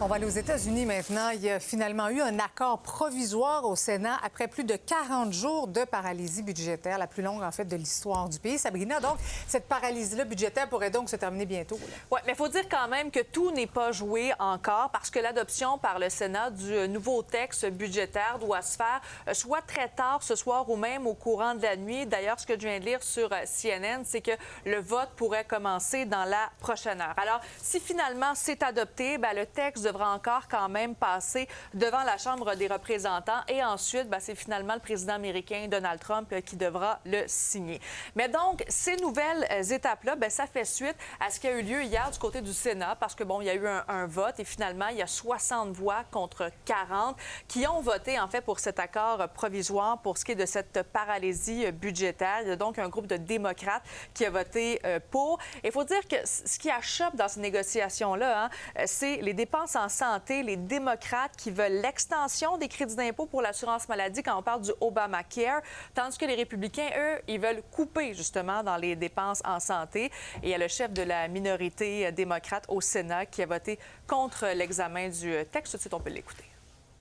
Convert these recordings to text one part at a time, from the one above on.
On va aller aux États-Unis maintenant. Il y a finalement eu un accord provisoire au Sénat après plus de 40 jours de paralysie budgétaire, la plus longue en fait de l'histoire du pays. Sabrina, donc cette paralysie-là budgétaire pourrait donc se terminer bientôt. Oui, mais il faut dire quand même que tout n'est pas joué encore parce que l'adoption par le Sénat du nouveau texte budgétaire doit se faire soit très tard ce soir ou même au courant de la nuit. D'ailleurs, ce que je viens de lire sur CNN, c'est que le vote pourrait commencer dans la prochaine heure. Alors, si finalement c'est adopté, bien, le texte devra encore quand même passer devant la Chambre des représentants et ensuite, bien, c'est finalement le président américain Donald Trump qui devra le signer. Mais donc, ces nouvelles étapes-là, bien, ça fait suite à ce qui a eu lieu hier du côté du Sénat parce que, bon, il y a eu un vote et finalement, il y a 60 voix contre 40 qui ont voté, en fait, pour cet accord provisoire pour ce qui est de cette paralysie budgétaire. Il y a donc un groupe de démocrates qui a voté pour. Et il faut dire que ce qui achoppe dans ces négociations-là, c'est les dépenses en santé, les démocrates qui veulent l'extension des crédits d'impôt pour l'assurance maladie quand on parle du Obamacare, tandis que les républicains, eux, ils veulent couper justement dans les dépenses en santé. Et il y a le chef de la minorité démocrate au Sénat qui a voté contre l'examen du texte. Tout de suite, on peut l'écouter.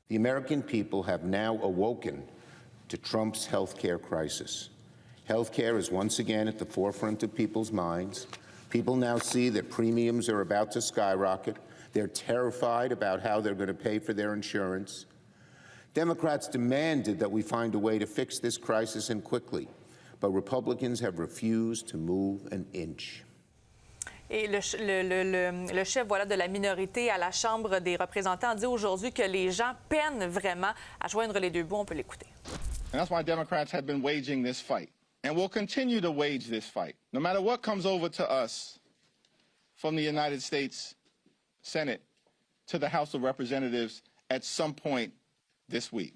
The American people have now awoken to Trump's health care crisis. Health care is once again at the forefront of people's minds. People now see that premiums are about to skyrocket. They're terrified about how they're going to pay for their insurance. Democrats demanded that we find a way to fix this crisis and quickly, but Republicans have refused to move an inch. Et le chef voilà, de la minorité à la Chambre des représentants dit aujourd'hui que les gens peinent vraiment à joindre les deux bouts. On peut l'écouter. And that's why Democrats have been waging this fight. And we'll continue to wage this fight, no matter what comes over to us from the United States Senate to the House of Representatives at some point this week.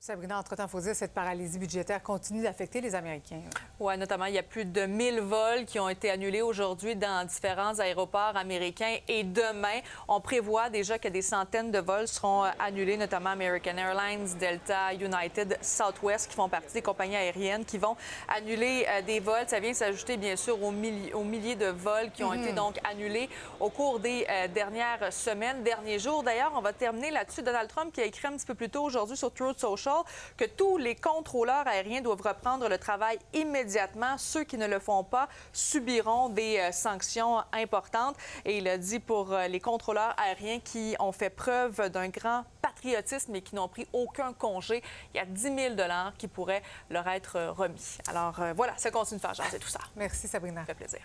Sabrina, entre-temps, il faut dire que cette paralysie budgétaire continue d'affecter les Américains. Oui, notamment, il y a plus de 1000 vols qui ont été annulés aujourd'hui dans différents aéroports américains. Et demain, on prévoit déjà que des centaines de vols seront annulés, notamment American Airlines, Delta, United, Southwest, qui font partie des compagnies aériennes qui vont annuler des vols. Ça vient s'ajouter, bien sûr, aux milliers de vols qui ont été donc annulés au cours des dernières semaines, derniers jours. D'ailleurs, on va terminer là-dessus. Donald Trump qui a écrit un petit peu plus tôt aujourd'hui sur Truth Social que tous les contrôleurs aériens doivent reprendre le travail immédiatement. Ceux qui ne le font pas subiront des sanctions importantes. Et il a dit pour les contrôleurs aériens qui ont fait preuve d'un grand patriotisme et qui n'ont pris aucun congé, il y a 10 000 $ qui pourraient leur être remis. Alors voilà, ça continue de faire jaser tout ça. Merci Sabrina. Ça fait plaisir.